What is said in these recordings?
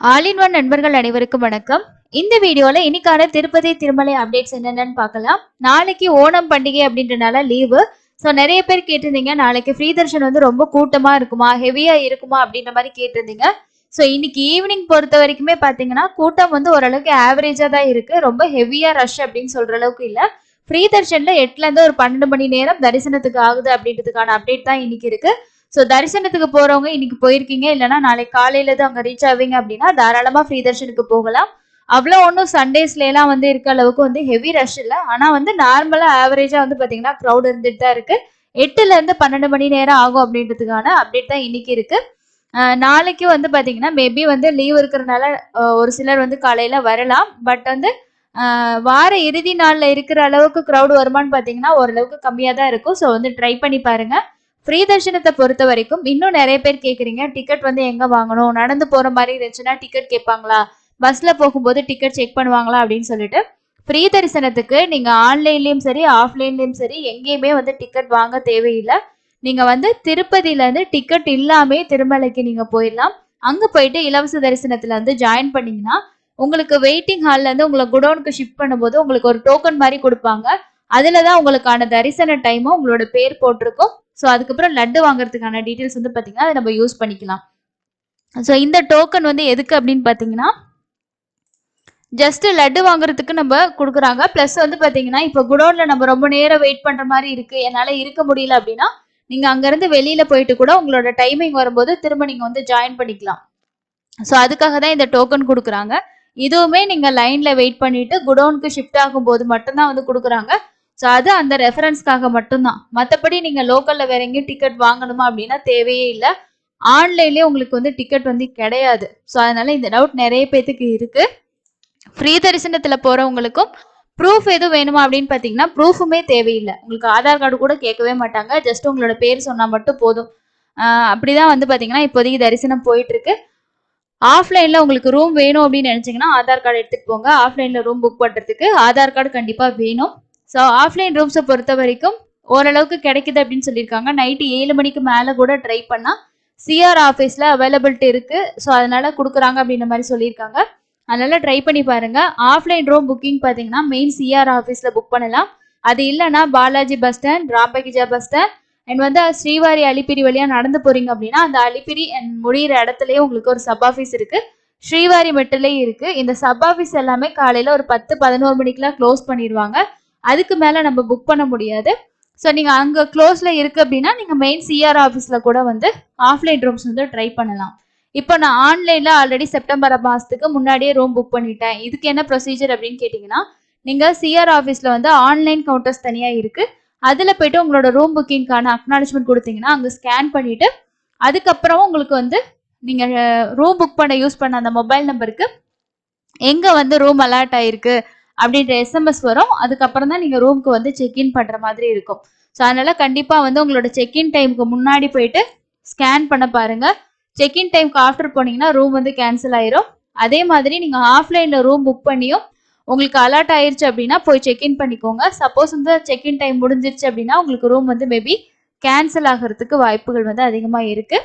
All in one நண்பர்கள் அனைவருக்கும் வணக்கம். இந்த வீடியோல இன்னைக்கான திருப்பதி திருமலை அப்டேட்ஸ் என்னென்னு பார்க்கலாம். நாளைக்கு ஓணம் பண்டிகை அப்படின்றனால லீவு. ஸோ நிறைய பேர் கேட்டிருந்தீங்க, நாளைக்கு ஃப்ரீ தர்ஷன் வந்து ரொம்ப கூட்டமா இருக்குமா, ஹெவியா இருக்குமா அப்படின்ற மாதிரி கேட்டிருந்தீங்க. ஸோ இன்னைக்கு ஈவினிங் பொறுத்த வரைக்குமே பார்த்தீங்கன்னா கூட்டம் வந்து ஓரளவுக்கு ஆவரேஜா தான் இருக்கு. ரொம்ப ஹெவியா ரஷ் அப்படின்னு சொல்ற அளவுக்கு இல்லை. ஃப்ரீ தர்ஷன்ல 8ல இருந்து ஒரு 12 மணி நேரம் தரிசனத்துக்கு ஆகுது அப்படின்றதுக்கான அப்டேட் தான் இன்னைக்கு இருக்கு. ஸோ தரிசனத்துக்கு போறவங்க இன்னைக்கு போயிருக்கீங்க, இல்லைன்னா நாளைக்கு காலையில தான் அங்க ரீச் ஆவீங்க அப்படின்னா தாராளமா ஃப்ரீ தர்ஷனுக்கு போகலாம். அவ்வளோ ஒன்றும் சண்டேஸ்ல எல்லாம் வந்து இருக்க அளவுக்கு வந்து ஹெவி ரஷ் இல்லை. ஆனா வந்து நார்மலா ஆவரேஜா வந்து பாத்தீங்கன்னா க்ரௌட் இருந்துட்டு தான் இருக்கு. 8ல இருந்து 12 மணி நேரம் ஆகும் அப்படின்றதுக்கான அப்டேட் தான் இன்னைக்கு இருக்கு. நாளைக்கு வந்து பாத்தீங்கன்னா மேபி வந்து லீவ் இருக்கிறதுனால ஒரு சிலர் வந்து காலையில வரலாம். பட் வந்து வார இறுதி நாள்ல இருக்கிற அளவுக்கு க்ரௌட் வருமானு பாத்தீங்கன்னா ஓரளவுக்கு கம்மியா தான் இருக்கும். ஸோ வந்து ட்ரை பண்ணி பாருங்க. ஃப்ரீ தர்ஷனத்தை பொறுத்த வரைக்கும் இன்னும் நிறைய பேர் கேக்குறீங்க, டிக்கெட் வந்து எங்க வாங்கணும், நடந்து போற மாதிரி இருந்துச்சுன்னா டிக்கெட் கேட்பாங்களா, பஸ்ல போகும்போது டிக்கெட் செக் பண்ணுவாங்களா அப்படின்னு சொல்லிட்டு ஃப்ரீ தரிசனத்துக்கு நீங்க ஆன்லைன்லயும் சரி ஆஃப்லைன்லயும் சரி எங்கேயுமே வந்து டிக்கெட் வாங்க தேவையில்லை. நீங்க வந்து திருப்பதியில இருந்து டிக்கெட் இல்லாமே திருமலைக்கு நீங்க போயிடலாம். அங்க போயிட்டு இலவச தரிசனத்துல வந்து ஜாயின் பண்ணீங்கன்னா உங்களுக்கு வெயிட்டிங் ஹால்ல இருந்து உங்களை குடோனுக்கு ஷிஃப்ட் பண்ணும்போது உங்களுக்கு ஒரு டோக்கன் மாதிரி கொடுப்பாங்க. அதுலதான் உங்களுக்கான தரிசன டைமும் உங்களோட பேர் போட்டிருக்கும். ஸோ அதுக்கப்புறம் லட்டு வாங்குறதுக்கான டீட்டெயில்ஸ் வந்து பார்த்தீங்கன்னா அதை நம்ம யூஸ் பண்ணிக்கலாம். ஸோ இந்த டோக்கன் வந்து எதுக்கு அப்படின்னு பார்த்தீங்கன்னா ஜஸ்ட் லட்டு வாங்குறதுக்கு நம்ம கொடுக்குறாங்க. ப்ளஸ் வந்து பார்த்தீங்கன்னா இப்போ குடோன்ல நம்ம ரொம்ப நேரம் வெயிட் பண்ற மாதிரி இருக்கு, என்னால் இருக்க முடியல அப்படின்னா நீங்க அங்கிருந்து வெளியில போயிட்டு கூட உங்களோட டைமிங் வரும்போது திரும்ப நீங்க வந்து ஜாயின் பண்ணிக்கலாம். ஸோ அதுக்காக தான் இந்த டோக்கன் கொடுக்குறாங்க. இதுவுமே நீங்க லைன்ல வெயிட் பண்ணிட்டு குடோனுக்கு ஷிஃப்ட் ஆகும் போது மட்டும்தான் வந்து கொடுக்குறாங்க. ஸோ அது அந்த ரெஃபரன்ஸ்க்காக மட்டும்தான். மற்றபடி நீங்க லோக்கல்ல வேற எங்கேயும் டிக்கெட் வாங்கணுமா அப்படின்னா தேவையே இல்லை. ஆன்லைன்லயே உங்களுக்கு வந்து டிக்கெட் வந்து கிடையாது. ஸோ அதனால இந்த டவுட் நிறைய பேத்துக்கு இருக்கு. ஃப்ரீ தரிசனத்துல போறவங்களுக்கும் ப்ரூஃப் எதுவும் வேணுமா அப்படின்னு பாத்தீங்கன்னா ப்ரூஃபுமே தேவையில்லை. உங்களுக்கு ஆதார் கார்டு கூட கேட்கவே மாட்டாங்க. ஜஸ்ட் உங்களோட பேர் சொன்னா மட்டும் போதும். அப்படிதான் வந்து பாத்தீங்கன்னா இப்போதைக்கு தரிசனம் போயிட்டு இருக்கு. ஆஃப்லைன்ல உங்களுக்கு ரூம் வேணும் அப்படின்னு நினைச்சீங்கன்னா ஆதார் கார்டு எடுத்துட்டு போங்க. ஆஃப்லைன்ல ரூம் புக் பண்றதுக்கு ஆதார் கார்டு கண்டிப்பா வேணும். ஸோ ஆஃப்லைன் ரூம்ஸை பொறுத்த வரைக்கும் ஓரளவுக்கு கிடைக்குது அப்படின்னு சொல்லியிருக்காங்க. நைட்டு 7 மணிக்கு மேலே கூட ட்ரை பண்ணா சிஆர் ஆஃபீஸில் அவைலபிலிட்டி இருக்கு. ஸோ அதனால கொடுக்குறாங்க அப்படின்ற மாதிரி சொல்லியிருக்காங்க. அதனால ட்ரை பண்ணி பாருங்க. ஆஃப்லைன் ரூம் புக்கிங் பார்த்தீங்கன்னா மெயின் சிஆர் ஆஃபீஸில் புக் பண்ணலாம். அது இல்லைன்னா Balaji bus stand, Rambagicha bus stand and வந்து ஸ்ரீவாரி அலிப்பிரி வழியா நடந்து போறீங்க அப்படின்னா அந்த அலிப்பிரி அண்ட் முடிகிற இடத்துலயே உங்களுக்கு ஒரு சப் ஆஃபீஸ் இருக்கு. ஸ்ரீவாரி மெட்டிலையும் இருக்கு. இந்த சப் ஆஃபீஸ் எல்லாமே காலையில ஒரு 10-11 மணிக்கெல்லாம் க்ளோஸ் பண்ணிடுவாங்க. அதுக்கு மேல நம்ம புக் பண்ண முடியாது. ஸோ நீங்க அங்க க்ளோஸ்ல இருக்கு அப்படின்னா நீங்க மெயின் சிஆர் ஆஃபீஸ்ல கூட வந்து ஆஃப்லைன் ரூம்ஸ் வந்து ட்ரை பண்ணலாம். இப்போ நான் ஆன்லைன்ல ஆல்ரெடி செப்டம்பர் மாசத்துக்கு முன்னாடியே ரூம் புக் பண்ணிட்டேன். இதுக்கு என்ன ப்ரொசீஜர் அப்படின்னு கேட்டீங்கன்னா நீங்க சிஆர் ஆஃபீஸ்ல வந்து ஆன்லைன் கவுண்டர்ஸ் தனியா இருக்கு. அதுல போயிட்டு உங்களோட ரூம் புக்கிங்கான அக்னாலஜ்மெண்ட் கொடுத்தீங்கன்னா அங்க ஸ்கேன் பண்ணிட்டு அதுக்கப்புறம் உங்களுக்கு வந்து நீங்க ரூம் புக் பண்ண யூஸ் பண்ண அந்த மொபைல் நம்பருக்கு எங்க வந்து ரூம் அலாட் ஆயிருக்கு அப்படின்ற எஸ்எம்எஸ் வரும். அதுக்கப்புறம் தான் நீங்க ரூமுக்கு வந்து செக்இன் பண்ற மாதிரி இருக்கும். ஸோ அதனால கண்டிப்பா வந்து உங்களோட செக்இன் டைமுக்கு முன்னாடி போயிட்டு ஸ்கேன் பண்ண பாருங்க. செக்இன் டைமுக்கு ஆஃப்டர் போனீங்கன்னா ரூம் வந்து கேன்சல் ஆயிரும். அதே மாதிரி நீங்க ஆஃப்லைன்ல ரூம் புக் பண்ணியும் உங்களுக்கு அலர்ட் ஆயிருச்சு அப்படின்னா போய் செக்இன் பண்ணிக்கோங்க. சப்போஸ் வந்து செக்இன் டைம் முடிஞ்சிருச்சு அப்படின்னா உங்களுக்கு ரூம் வந்து மேபி கேன்சல் ஆகிறதுக்கு வாய்ப்புகள் வந்து அதிகமாக இருக்கு.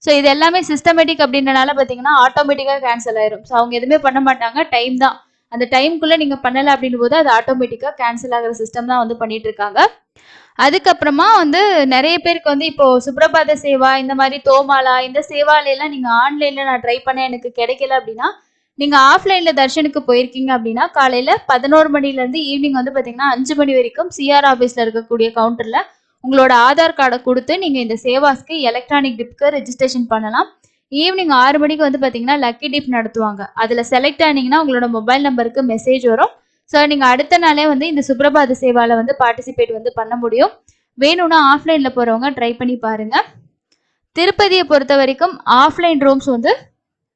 ஸோ இது எல்லாமே சிஸ்டமேட்டிக் அப்படின்றனால பார்த்தீங்கன்னா ஆட்டோமேட்டிக்காக கேன்சல் ஆயிரும். ஸோ அவங்க எதுவுமே பண்ண மாட்டாங்க, டைம் தான். அந்த டைம்குள்ள நீங்க பண்ணல அப்படின் போது அது ஆட்டோமேட்டிக்கா கேன்சல் ஆகிற சிஸ்டம் தான் வந்து பண்ணிட்டு இருக்காங்க. அதுக்கப்புறமா வந்து நிறைய பேருக்கு வந்து இப்போ சுப்ரபாத சேவா, இந்த மாதிரி தோமாலா, இந்த சேவால எல்லாம் நீங்க ஆன்லைன்ல நான் ட்ரை பண்ண எனக்கு கிடைக்கல அப்படின்னா நீங்க ஆஃப்லைன்ல தர்ஷனுக்கு போயிருக்கீங்க அப்படின்னா காலையில 11 மணில இருந்து ஈவினிங் வந்து பாத்தீங்கன்னா 5 மணி வரைக்கும் சிஆர் ஆஃபீஸ்ல இருக்கக்கூடிய கவுண்டர்ல உங்களோட ஆதார் கார்டை கொடுத்து நீங்க இந்த சேவாஸ்க்கு எலக்ட்ரானிக் டிப்க்கு ரெஜிஸ்ட்ரேஷன் பண்ணலாம். ஈவினிங் 6 மணிக்கு வந்து பாத்தீங்கன்னா லக்கி டிப் நடத்துவாங்க. அதுல செலக்ட் ஆனீங்கன்னா உங்களோட மொபைல் நம்பருக்கு மெசேஜ் வரும். ஸோ நீங்க அடுத்த நாளே வந்து இந்த சுப்ரபாத சேவால வந்து பார்ட்டிசிபேட் வந்து பண்ண முடியும். வேணும்னா ஆஃப்லைன்ல போறவங்க ட்ரை பண்ணி பாருங்க. திருப்பதியை பொறுத்த வரைக்கும் ஆஃப்லைன் ரூம்ஸ் வந்து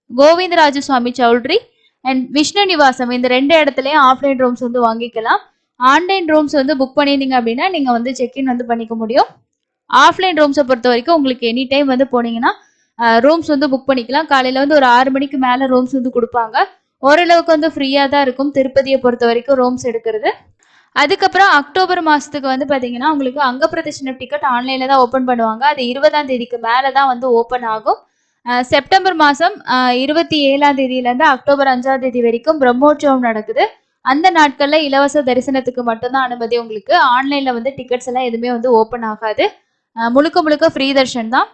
கோவிந்தராஜ சுவாமி சௌல்ட்ரி அண்ட் விஷ்ணு நிவாசம் இந்த 2 இடத்துலயும் ஆஃப்லைன் ரூம்ஸ் வந்து வாங்கிக்கலாம். ஆன்லைன் ரூம்ஸ் வந்து புக் பண்ணியிருந்தீங்க அப்படின்னா நீங்க வந்து செக்இன் வந்து பண்ணிக்க முடியும். ஆஃப்லைன் ரூம்ஸை பொறுத்த வரைக்கும் உங்களுக்கு எனி டைம் வந்து போனீங்கன்னா ரூம்ஸ் வந்து புக் பண்ணிக்கலாம். காலையில வந்து ஒரு 6 மணிக்கு மேல ரூம்ஸ் வந்து கொடுப்பாங்க. ஓரளவுக்கு வந்து ஃப்ரீயா தான் இருக்கும் திருப்பதியை பொறுத்த வரைக்கும் ரூம்ஸ் எடுக்கிறது. அதுக்கப்புறம் அக்டோபர் மாசத்துக்கு வந்து பாத்தீங்கன்னா உங்களுக்கு அங்க பிரதர்ஷன டிக்கெட் ஆன்லைன்ல தான் ஓபன் பண்ணுவாங்க. அது 20ஆம் தேதிக்கு மேலதான் வந்து ஓபன் ஆகும். செப்டம்பர் மாதம் 27ஆம் தேதியிலேருந்து அக்டோபர் 5ஆம் தேதி வரைக்கும் பிரம்மோற்சவம் நடக்குது. அந்த நாட்களில் இலவச தரிசனத்துக்கு மட்டும்தான் அனுமதி. உங்களுக்கு ஆன்லைனில் வந்து டிக்கெட்ஸ் எல்லாம் எதுவுமே வந்து ஓப்பன் ஆகாது. முழுக்க முழுக்க ஃப்ரீ தர்ஷன் தான்.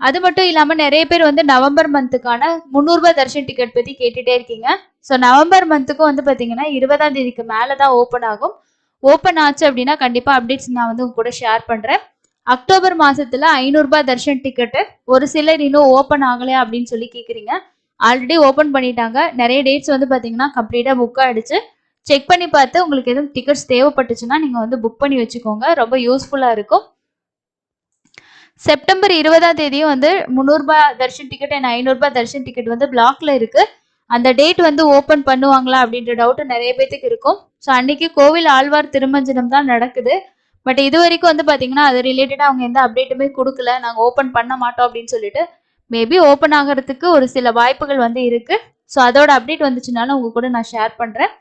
அது மட்டும் இல்லாமல் நிறைய பேர் வந்து நவம்பர் மந்த்துக்கான 300 ரூபாய் தர்ஷன் டிக்கெட் பற்றி கேட்டுகிட்டே இருக்கீங்க. ஸோ நவம்பர் மந்த்துக்கும் வந்து பார்த்தீங்கன்னா 20ஆம் தேதிக்கு மேலே தான் ஓப்பன் ஆகும். ஓப்பன் ஆச்சு அப்படின்னா கண்டிப்பாக அப்டேட்ஸ் நான் வந்து உங்க கூட ஷேர் பண்ணுறேன். அக்டோபர் மாசத்துல 500 ரூபாய் தர்ஷன் டிக்கெட்டு ஒரு சிலர் இன்னும் ஓப்பன் ஆகலையா அப்படின்னு சொல்லி கேட்குறீங்க. ஆல்ரெடி ஓப்பன் பண்ணிட்டாங்க. நிறைய டேட்ஸ் வந்து பார்த்தீங்கன்னா கம்ப்ளீட்டாக புக் ஆகிடுச்சு. செக் பண்ணி பார்த்து உங்களுக்கு எதுவும் டிக்கெட்ஸ் தேவைப்பட்டுச்சுன்னா நீங்கள் வந்து புக் பண்ணி வச்சுக்கோங்க. ரொம்ப யூஸ்ஃபுல்லாக இருக்கும். செப்டம்பர் 20ஆம் தேதியும் வந்து 300 ரூபாய் தர்ஷன் டிக்கெட் அண்ட் 500 ரூபாய் தர்ஷன் டிக்கெட் வந்து பிளாக்ல இருக்கு. அந்த டேட் வந்து ஓப்பன் பண்ணுவாங்களா அப்படின்ற டவுட் நிறைய பேத்துக்கு இருக்கும். ஸோ அன்னைக்கு கோவில் ஆழ்வார் திருமஞ்சனம் தான் நடக்குது. பட் இது வரைக்கும் வந்து பார்த்தீங்கன்னா அது ரிலேட்டடாக அவங்க எந்த அப்டேட்டுமே கொடுக்கல. நாங்கள் ஓப்பன் பண்ண மாட்டோம் அப்படின்னு சொல்லிட்டு மேபி ஓப்பன் ஆகிறதுக்கு ஒரு சில வாய்ப்புகள் வந்து இருக்கு. ஸோ அதோட அப்டேட் வந்துச்சுனாலும் உங்க கூட நான் ஷேர் பண்ணுறேன்.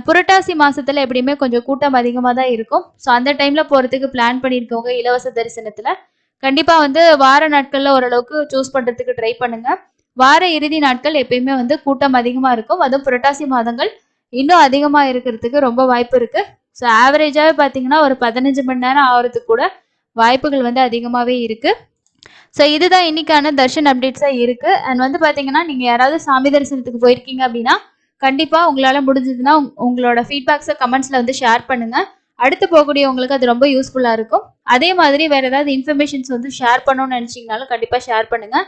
புரட்டாசி மாசத்துல எப்படியுமே கொஞ்சம் கூட்டம் அதிகமாக தான் இருக்கும். ஸோ அந்த டைம்ல போகிறதுக்கு பிளான் பண்ணியிருக்கவங்க இலவச தரிசனத்தில் கண்டிப்பாக வந்து வார நாட்களில் ஓரளவுக்கு சூஸ் பண்ணுறதுக்கு ட்ரை பண்ணுங்க. வார இறுதி நாட்கள் எப்பயுமே வந்து கூட்டம் அதிகமாக இருக்கும். அதுவும் புரட்டாசி மாதங்கள் இன்னும் அதிகமாக இருக்கிறதுக்கு ரொம்ப வாய்ப்பு இருக்கு. ஸோ ஆவரேஜாகவே பார்த்தீங்கன்னா ஒரு 15 மணி நேரம் ஆகிறதுக்கு கூட வாய்ப்புகள் வந்து அதிகமாகவே இருக்கு. ஸோ இதுதான் இன்னைக்கான தர்ஷன் அப்டேட்ஸாக இருக்கு. அண்ட் வந்து பார்த்தீங்கன்னா நீங்கள் யாராவது சாமி தரிசனத்துக்கு போயிருக்கீங்க அப்படின்னா கண்டிப்பாக உங்களால் முடிஞ்சதுன்னா உங்களோட ஃபீட்பேக்ஸை கமெண்ட்ஸில் வந்து ஷேர் பண்ணுங்க. அடுத்து போகக்கூடியவங்களுக்கு அது ரொம்ப யூஸ்ஃபுல்லாக இருக்கும். அதே மாதிரி வேற ஏதாவது இன்ஃபர்மேஷன்ஸ் வந்து ஷேர் பண்ணணும்னு நினச்சிங்கனாலும் கண்டிப்பாக ஷேர் பண்ணுங்க.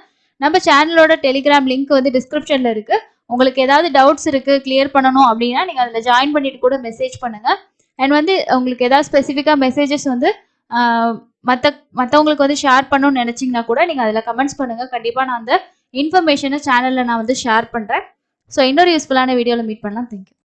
நம்ம சேனலோட டெலிகிராம் லிங்க் வந்து டிஸ்கிரிப்ஷனில் இருக்கு. உங்களுக்கு ஏதாவது டவுட்ஸ் இருக்கு கிளியர் பண்ணணும் அப்படின்னா நீங்கள் அதில் ஜாயின் பண்ணிட்டு கூட மெசேஜ் பண்ணுங்க. அண்ட் வந்து உங்களுக்கு ஏதாவது ஸ்பெசிஃபிக்காக மெசேஜஸ் வந்து மற்றவங்களுக்கு வந்து ஷேர் பண்ணணும்னு நினச்சிங்கன்னா கூட நீங்கள் அதில் கமெண்ட்ஸ் பண்ணுங்கள். கண்டிப்பாக நான் அந்த இன்ஃபர்மேஷனை சேனலில் நான் வந்து ஷேர் பண்ணுறேன். ஸோ இன்னொரு யூஸ்ஃபுல்லான வீடியோவில் மீட் பண்ணலாம். தேங்க்யூ.